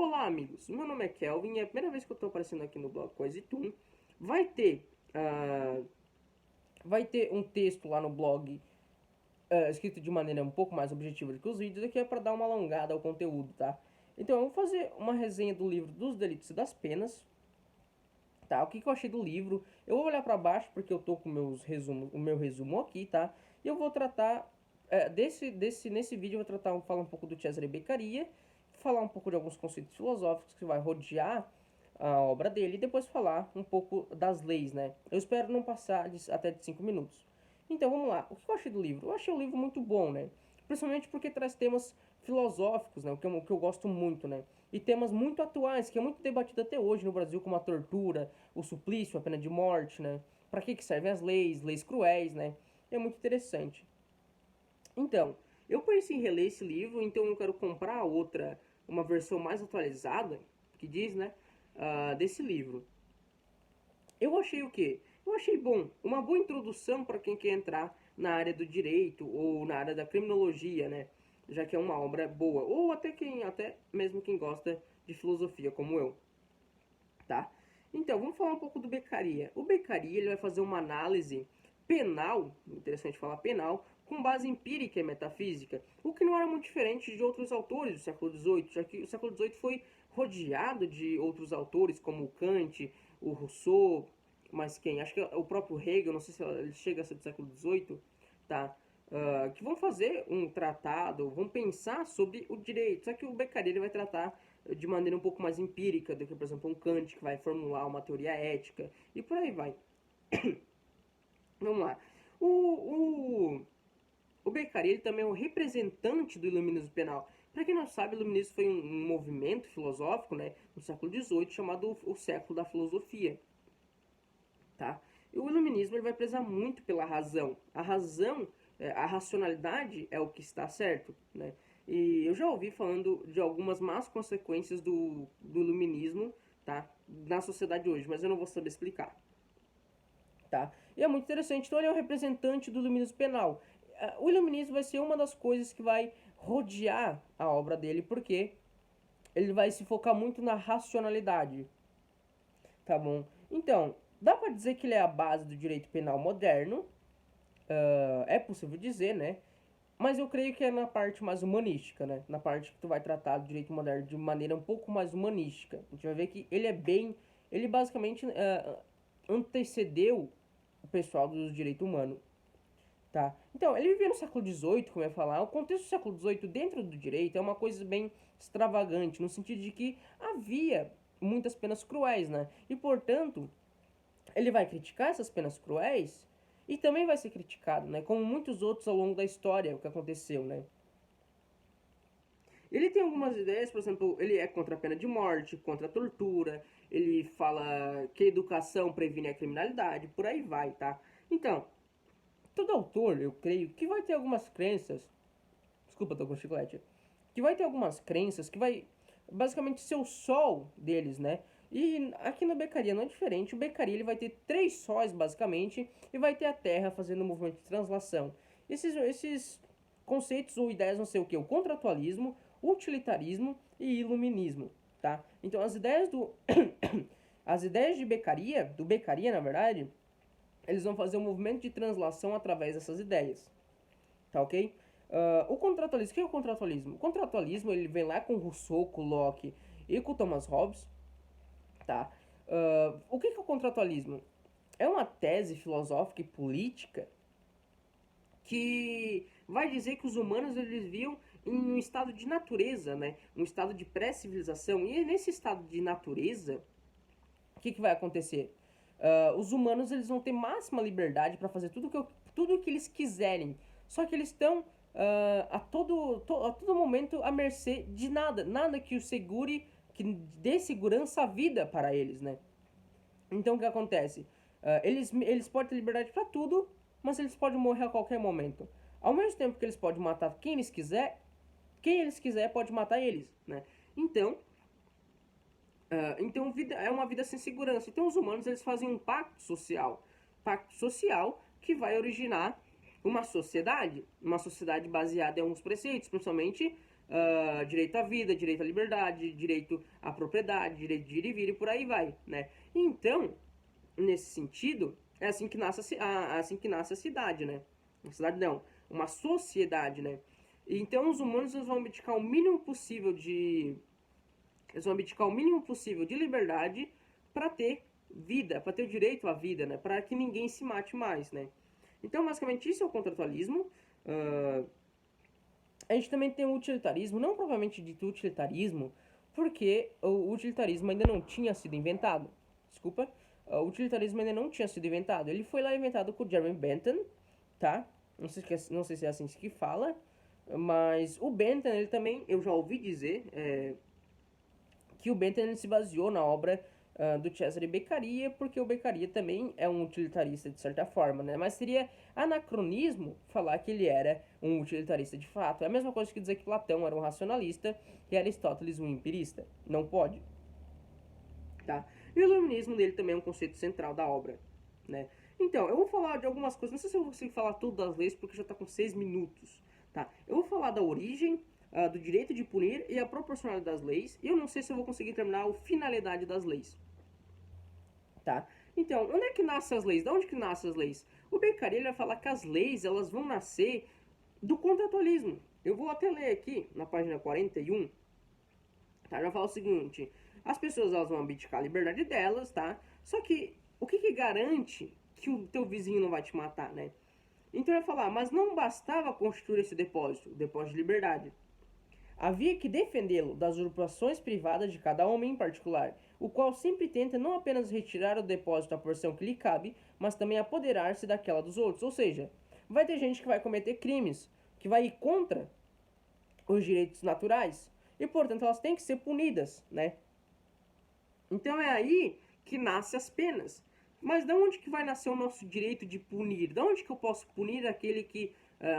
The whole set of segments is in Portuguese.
Olá, amigos. Meu nome é Kelvin e é a primeira vez que eu estou aparecendo aqui no blog Coisitum. Vai ter, ah, vai ter um texto lá no blog escrito de maneira um pouco mais objetiva do que os vídeos, aqui é para dar uma alongada ao conteúdo, tá? Então, eu vou fazer uma resenha do livro dos Delitos e das Penas, tá? O que eu achei do livro. Eu vou olhar para baixo porque eu tô com o meu resumo aqui, tá? E eu vou tratar nesse vídeo eu vou falar um pouco do Cesare Beccaria, falar um pouco de alguns conceitos filosóficos que vai rodear a obra dele e depois falar um pouco das leis, né? Eu espero não passar até de 5 minutos. Então vamos lá. O que eu achei do livro? Eu achei o livro muito bom, né? Principalmente porque traz temas filosóficos, né? O que eu gosto muito, né? E temas muito atuais, que é muito debatido até hoje no Brasil, como a tortura, o suplício, a pena de morte, né? Para que servem as leis, leis cruéis, né? É muito interessante. Então, eu pensei em reler esse livro, então eu quero comprar uma versão mais atualizada, que diz, né? Desse livro. Eu achei o quê? Eu achei bom, uma boa introdução para quem quer entrar na área do direito ou na área da criminologia, né? Já que é uma obra boa, ou até mesmo quem gosta de filosofia, como eu, tá? Então, vamos falar um pouco do Beccaria. O Beccaria ele vai fazer uma análise penal, interessante falar penal, com base empírica e metafísica, o que não era muito diferente de outros autores do século XVIII, já que o século XVIII foi rodeado de outros autores como o Kant, o Rousseau, mas quem? Acho que é o próprio Hegel, não sei se ele chega a ser do século XVIII, tá? Que vão fazer um tratado, vão pensar sobre o direito. Só que o Beccaria ele vai tratar de maneira um pouco mais empírica do que, por exemplo, um Kant, que vai formular uma teoria ética, e por aí vai. Vamos lá. O, o, o Beccaria ele também é um representante do iluminismo penal. Para quem não sabe, o iluminismo foi um movimento filosófico, né, no século XVIII, chamado o século da filosofia. Tá? E o iluminismo ele vai prezar muito pela razão. A racionalidade é o que está certo, né? E eu já ouvi falando de algumas más consequências do iluminismo, tá? Na sociedade hoje, mas eu não vou saber explicar, tá? E é muito interessante. Então ele é o representante do iluminismo penal. O iluminismo vai ser uma das coisas que vai rodear a obra dele, porque ele vai se focar muito na racionalidade, tá bom? Então, dá pra dizer que ele é a base do direito penal moderno, é possível dizer, né? Mas eu creio que é na parte mais humanística, né? Na parte que tu vai tratar do direito moderno de maneira um pouco mais humanística. A gente vai ver que ele é bem... Ele basicamente antecedeu o pessoal do direito humano, tá? Então, ele vivia no século XVIII, como eu ia falar. O contexto do século XVIII dentro do direito é uma coisa bem extravagante, no sentido de que havia muitas penas cruéis, né? E, portanto, ele vai criticar essas penas cruéis e também vai ser criticado, né? Como muitos outros ao longo da história, o que aconteceu, né? Ele tem algumas ideias, por exemplo, ele é contra a pena de morte, contra a tortura, ele fala que a educação previne a criminalidade, por aí vai, tá? Então, todo autor, eu creio, que vai ter algumas crenças, desculpa, tô com chiclete, que vai ter algumas crenças que vai basicamente ser o sol deles, né? E aqui no Beccaria não é diferente. O Beccaria ele vai ter 3 sóis, basicamente, e vai ter a Terra fazendo um movimento de translação. Esses conceitos ou ideias vão ser o que? O contratualismo, utilitarismo e iluminismo, tá? Então as ideias de Beccaria, do Beccaria, na verdade, eles vão fazer um movimento de translação através dessas ideias, tá ok? O contratualismo, o que é o contratualismo? O contratualismo ele vem lá com Rousseau, com Locke e com Thomas Hobbes, tá? O que é o contratualismo? É uma tese filosófica e política que vai dizer que os humanos eles viviam em um estado de natureza, né? Um estado de pré-civilização. E nesse estado de natureza, o que vai acontecer? Os humanos eles vão ter máxima liberdade para fazer tudo o que eles quiserem. Só que eles estão a todo momento à mercê de nada. Nada que os segure, que dê segurança à vida para eles, né? Então o que acontece? Eles podem ter liberdade para tudo, mas eles podem morrer a qualquer momento. Ao mesmo tempo que eles podem matar quem eles quiser pode matar eles, né? Então vida é uma vida sem segurança. Então os humanos eles fazem um pacto social que vai originar uma sociedade baseada em alguns preceitos, principalmente direito à vida, direito à liberdade, direito à propriedade, direito de ir e vir e por aí vai, né? Então, nesse sentido, é assim que nasce assim que nasce a cidade, né? Uma cidade não, uma sociedade, né? Então os humanos eles vão abdicar o mínimo possível de liberdade para ter vida, para ter o direito à vida, né? Para que ninguém se mate mais, né? Então, basicamente, isso é o contratualismo. A gente também tem o utilitarismo, não propriamente dito utilitarismo, porque o utilitarismo ainda não tinha sido inventado. Desculpa. O utilitarismo ainda não tinha sido inventado. Ele foi lá inventado por Jeremy Bentham, tá? Não sei se é assim que fala, mas o Bentham, ele também, eu já ouvi dizer, que o Bentham se baseou na obra do Cesare Beccaria, porque o Beccaria também é um utilitarista de certa forma, né? Mas seria anacronismo falar que ele era um utilitarista de fato. É a mesma coisa que dizer que Platão era um racionalista e Aristóteles um empirista. Não pode. Tá? E o iluminismo dele também é um conceito central da obra, né? Então, eu vou falar de algumas coisas, não sei se eu vou conseguir falar tudo das leis, porque já está com 6 minutos, tá? Eu vou falar da origem, do direito de punir e a proporcionalidade das leis, e eu não sei se eu vou conseguir terminar a finalidade das leis, tá? Então, onde é que nascem as leis? De onde que nascem as leis? O Beccaria vai falar que as leis, elas vão nascer do contratualismo. Eu vou até ler aqui, na página 41, tá? Já fala o seguinte: as pessoas elas vão abdicar a liberdade delas, tá? Só que o que garante que o teu vizinho não vai te matar, né? Então ele vai falar, mas não bastava constituir esse depósito, o depósito de liberdade. Havia que defendê-lo das usurpações privadas de cada homem em particular, o qual sempre tenta não apenas retirar do depósito a porção que lhe cabe, mas também apoderar-se daquela dos outros. Ou seja, vai ter gente que vai cometer crimes, que vai ir contra os direitos naturais, e portanto elas têm que ser punidas, né? Então é aí que nascem as penas. Mas de onde que vai nascer o nosso direito de punir? De onde que eu posso punir aquele que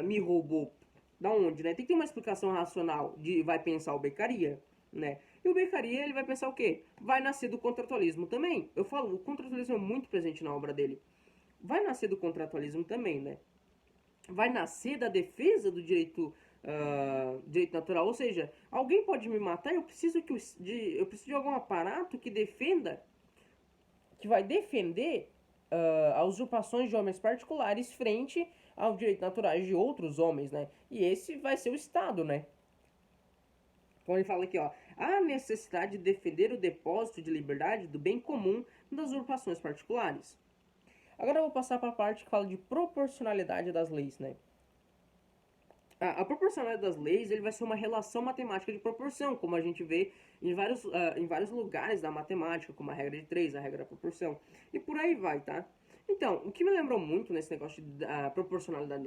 me roubou? Da onde, né? Tem que ter uma explicação racional de vai pensar o Beccaria, né? E o Beccaria, ele vai pensar o quê? Vai nascer do contratualismo também. Eu falo, o contratualismo é muito presente na obra dele. Vai nascer do contratualismo também, né? Vai nascer da defesa do direito natural. Ou seja, alguém pode me matar, eu preciso de algum aparato que defenda, que vai defender as usurpações de homens particulares frente aos direitos naturais de outros homens, né? E esse vai ser o Estado, né? Então ele fala aqui, ó, a necessidade de defender o depósito de liberdade do bem comum das usurpações particulares. Agora eu vou passar para a parte que fala de proporcionalidade das leis, né? A proporcionalidade das leis ele vai ser uma relação matemática de proporção, como a gente vê em vários lugares da matemática, como a regra de 3, a regra da proporção, e por aí vai, tá? Então, o que me lembrou muito nesse negócio da proporcionalidade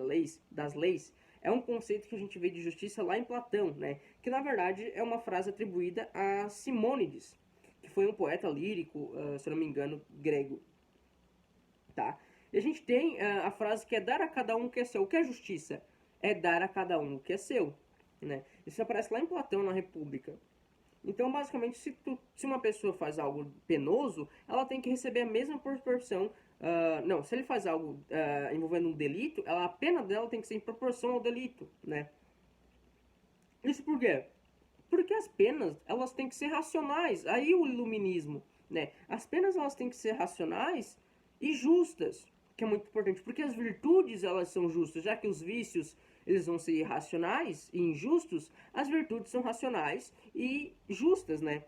das leis é um conceito que a gente vê de justiça lá em Platão, né? Que na verdade é uma frase atribuída a Simônides, que foi um poeta lírico, se eu não me engano, grego, tá? E a gente tem a frase que é dar a cada um o que é seu. O que é justiça? É dar a cada um o que é seu, né? Isso aparece lá em Platão, na República. Então, basicamente, se uma pessoa faz algo penoso, ela tem que receber a mesma proporção. Não, se ele faz algo envolvendo um delito, a pena dela tem que ser em proporção ao delito, né? Isso por quê? Porque as penas, elas têm que ser racionais. Aí o iluminismo, né? As penas, elas têm que ser racionais e justas, que é muito importante. Porque as virtudes, elas são justas. Já que os vícios, eles vão ser irracionais e injustos, as virtudes são racionais e justas, né?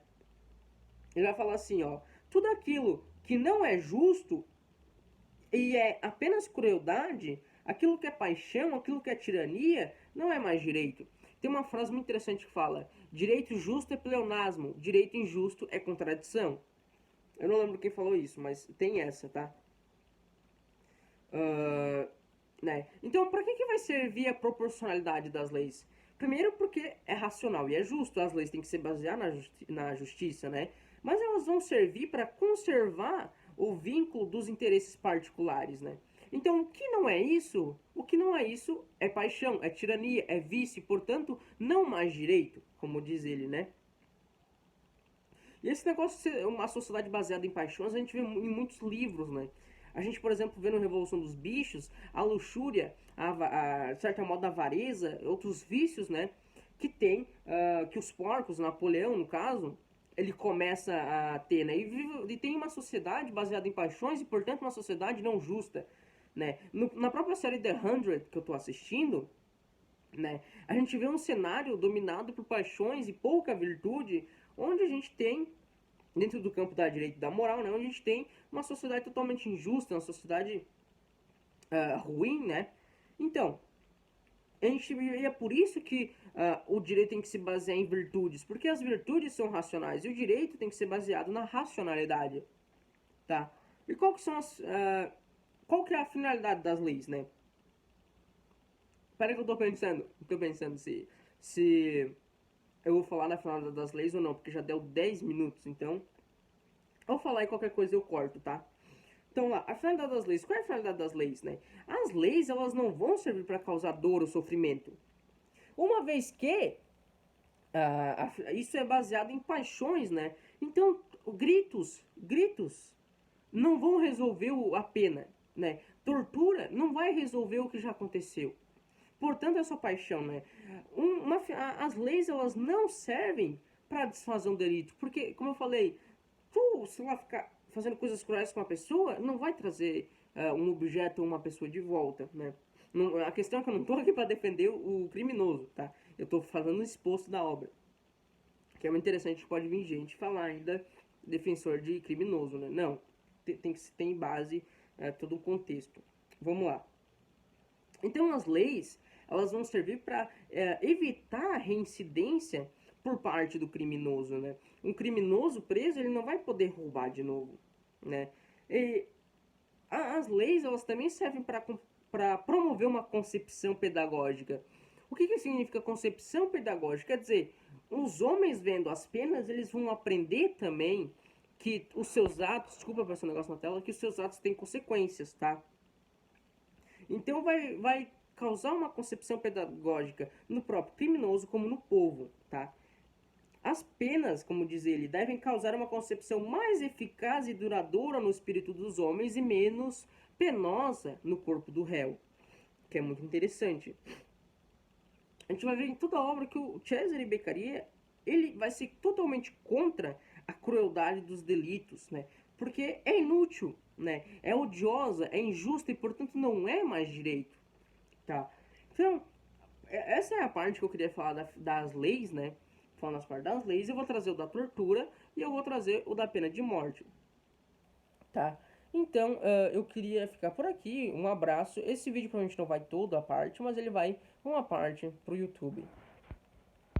Ele vai falar assim, ó. Tudo aquilo que não é justo e é apenas crueldade, aquilo que é paixão, aquilo que é tirania, não é mais direito. Tem uma frase muito interessante que fala: direito justo é pleonasmo, direito injusto é contradição. Eu não lembro quem falou isso, mas tem essa, tá? Né? Então, para que vai servir a proporcionalidade das leis? Primeiro, porque é racional e é justo, as leis têm que ser baseadas na justiça, né? Mas elas vão servir para conservar o vínculo dos interesses particulares, né? Então, o que não é isso? O que não é isso é paixão, é tirania, é vício, portanto, não mais direito, como diz ele, né? E esse negócio de ser uma sociedade baseada em paixões, a gente vê em muitos livros, né? A gente, por exemplo, vê no Revolução dos Bichos a luxúria, de certa modo, a avareza, outros vícios, né? que tem, que os porcos, Napoleão no caso, ele começa a ter, né? E tem uma sociedade baseada em paixões e, portanto, uma sociedade não justa, né? Na própria série The 100 que eu tô assistindo, né? A gente vê um cenário dominado por paixões e pouca virtude, onde a gente tem, dentro do campo da direita e da moral, né? Onde a gente tem uma sociedade totalmente injusta, uma sociedade ruim, né? Então, e é por isso que o direito tem que se basear em virtudes, porque as virtudes são racionais e o direito tem que ser baseado na racionalidade, tá? E qual que é a finalidade das leis, né? Peraí que eu tô pensando se eu vou falar na finalidade das leis ou não, porque já deu 10 minutos, então ao falar em qualquer coisa eu corto, tá? Então lá, a finalidade das leis. Qual é a finalidade das leis, né? As leis, elas não vão servir para causar dor ou sofrimento. Uma vez que isso é baseado em paixões, né? Então, gritos não vão resolver a pena, né? Tortura não vai resolver o que já aconteceu. Portanto, é só paixão, né? As leis, elas não servem para desfazer um delito, porque, como eu falei, se lá ficar fazendo coisas cruéis com uma pessoa, não vai trazer um objeto ou uma pessoa de volta, né? Não, a questão é que eu não estou aqui para defender o criminoso, tá? Eu estou falando o exposto da obra. Que é muito interessante, pode vir gente falar ainda defensor de criminoso, né? Não, tem base, todo um contexto. Vamos lá. Então as leis, elas vão servir para evitar a reincidência por parte do criminoso, né? Um criminoso preso, ele não vai poder roubar de novo, né? E as leis, elas também servem para promover uma concepção pedagógica. O que significa concepção pedagógica? Quer dizer, os homens vendo as penas, eles vão aprender também que os seus atos, desculpa aparecer um negócio na tela, que os seus atos têm consequências, tá? Então vai causar uma concepção pedagógica no próprio criminoso como no povo, tá? As penas, como diz ele, devem causar uma concepção mais eficaz e duradoura no espírito dos homens e menos penosa no corpo do réu, que é muito interessante. A gente vai ver em toda a obra que o Cesare Beccaria, ele vai ser totalmente contra a crueldade dos delitos, né? Porque é inútil, né? É odiosa, é injusta e, portanto, não é mais direito, tá? Então, essa é a parte que eu queria falar das leis, né? Falando as partes das leis, eu vou trazer o da tortura e eu vou trazer o da pena de morte, tá? Então, eu queria ficar por aqui. Um abraço. Esse vídeo provavelmente não vai toda a parte, mas ele vai uma parte pro YouTube.